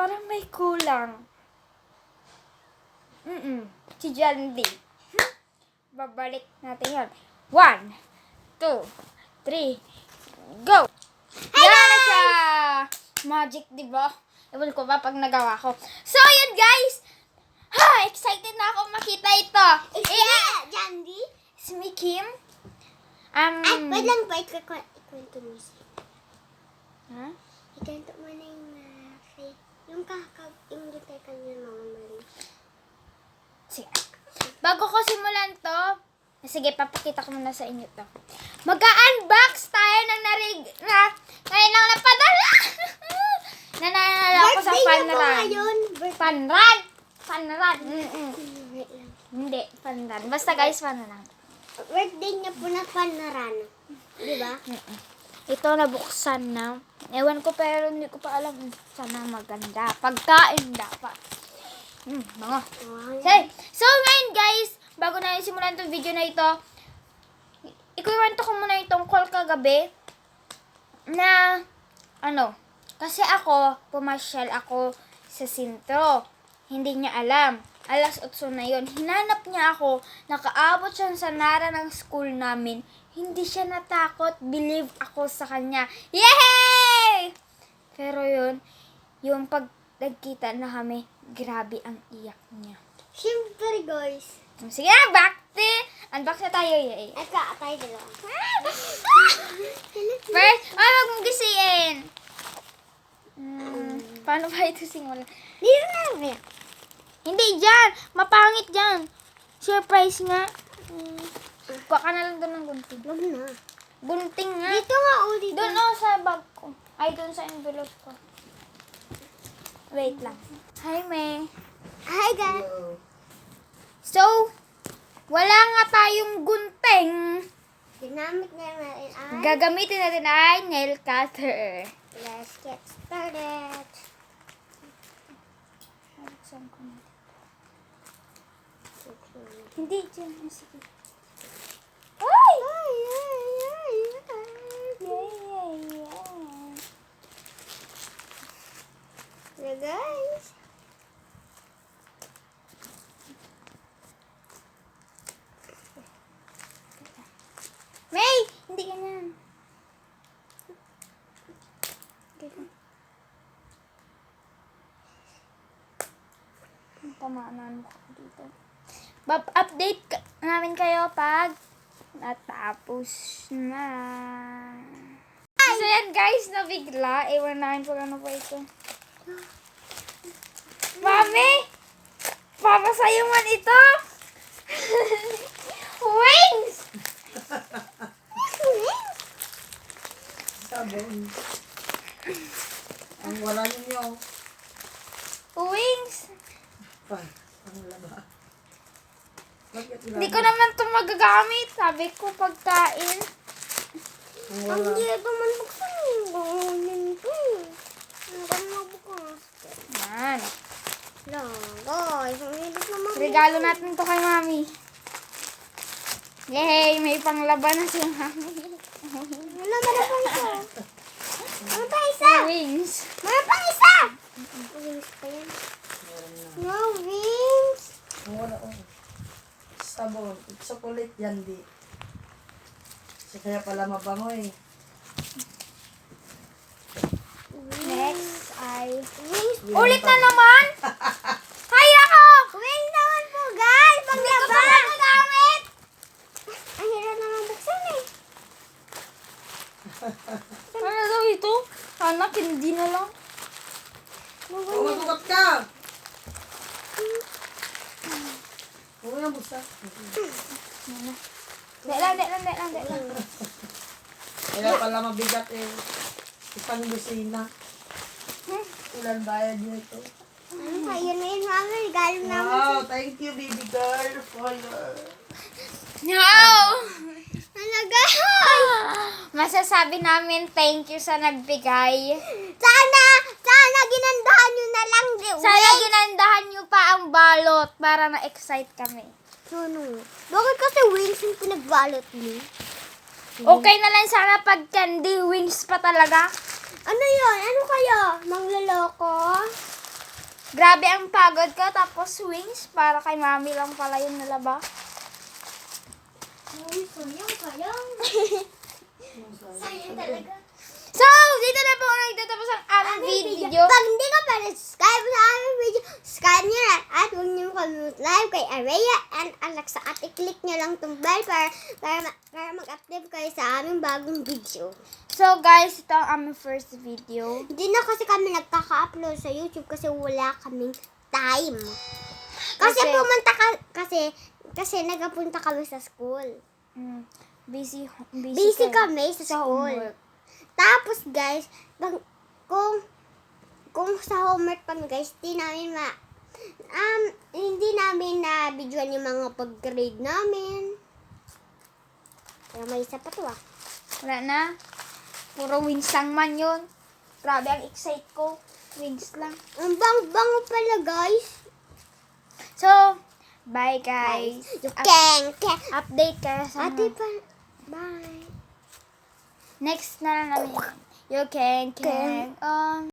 Parang may kulang. Si John D. Babalik natin yun. 1, 2, 3, go! Yan na siya! Magic, diba? Ewan ko ba pag nagawa ko. So, yun guys! Ha! Excited na ako makita ito. John D? Si Mi Kim. Ay, wait lang ba? Ikwento mo siya. Ha? Ikwento mo na yung yung gitay kanina mga mali. Sige. Bago ko simulan to, sige, papakita ko muna sa inyo to. Mag-unbox tayo ng ngayon lang napadala. Nananala ko sa Panran. Panran. Wait lang. Hindi, Panran. Basta guys, Panran. Birthday niya po na Panaran. Di ba? Ito nabuksan na. Ewan ko pero hindi ko pa alam sana maganda. Pagkain dapat. Mga. Okay. So ngayon guys, bago na simulan itong video na ito, ikuwento ko muna itong call kagabi na kasi ako, pumasyal ako sa sentro. Hindi niya alam. Alas 8 na yun. Hinanap niya ako. Nakaabot siya sa nara ng school namin. Hindi siya natakot. Believe ako sa kanya. Yay! Pero yun, yung pag nagkita na kami, grabe ang iyak niya. Siyempre guys. Sige na, back to unbox na tayo. Yay! Tayo dalawa. First, wag mong gisiin. Paano ba ito simulan? Dito na lang. Hindi dyan. Mapangit dyan. Surprise nga. Kuha ka na lang doon ng gunting. Wag na. Gunting nga. Dito nga dito. Doon sa bag ko. Ay, doon sa envelope ko. Wait lang. Hi, May. Hi guys. So, wala nga tayong gunting. Ginamit na natin ay. Gagamitin natin ay nail cutter. Let's get started. Hindi dyan. Sige. Ay! Yeah, guys. May! Hindi ganyan. Tamaan mo dito. Update namin kayo pag natapos na. So yan guys, nabigla. Ewan namin pag ano pa ito. Mami! Papa sa'yo man ito! Wings! Sabon. Ang wala ninyo. Wings! Ang wala ba? Bakit wala? Hindi ko naman ito magagamit. Sabi ko pagkain. Ang Ang wala. dito man buksan yung gawin ko. Ang ganda bukas. Yan. Lang, guys. Ang hirap naman. Regalo natin to kay Mami. Yay! May panglaban na si Mami. Wala, meron pa isa. Meron pa isa. Wings. Meron pa isa. Wings pa yan. Meron na. No, wings. Ang wala. Sabon. Chocolate yan di. Kasi kaya pala mabango eh. Next ay... Wings. Ulit na naman! Hay ako! Wings naman po, guys. Hindi ko pa Panglaba. nagagamit! Ang hirap naman buksan eh. Ano daw ito? Anak, hindi na lang. Oh, matukat ka! Oo yan, busta. Dek lang. Kaya pala mabigat eh. Isang busina. Ilan bayad niyo ito? Ayun na yun, mami. Regalo naman. Wow, thank you baby girl for your... No! Talaga. Masasabi namin thank you sa nagbigay. Sana ginandahan nyo na lang. Sana ginandahan nyo pa ang balot para na-excite kami. No. Bakit kasi wings yung pinagbalot niyo? Okay na lang sana pag candy wings pa talaga. Ano yun? Ano kayo? Mangloloko? Grabe ang pagod ko, tapos wings, para kay mami lang pala yung nalaba. Uy, sayang. Sayang talaga. So, dito na po nagtatapos ang aming video. Pag hindi ka pa subscribe sa aming video, subscribe nyo na at huwag nyo live kay Araya and Alexa at i-click nyo lang itong bell para mag-update kayo sa aming bagong video. So, guys, ito ang aming first video. Hindi na kasi kami nagkaka-upload sa YouTube kasi wala kaming time. Kasi kasi nagapunta kami sa school. Busy Busy kami sa school. homework. Tapos guys, kung sa homework kami guys, hindi namin na videoan yung mga pag-grade namin. Pero may isa pa to ah. Wala na. Puro wings lang man yun. Grabe, ang excite ko. Wings lang. Ang bang-bango pala guys. So, bye guys. Keng. Update kayo sa Ate pa. Bye. next na lang namin. You can.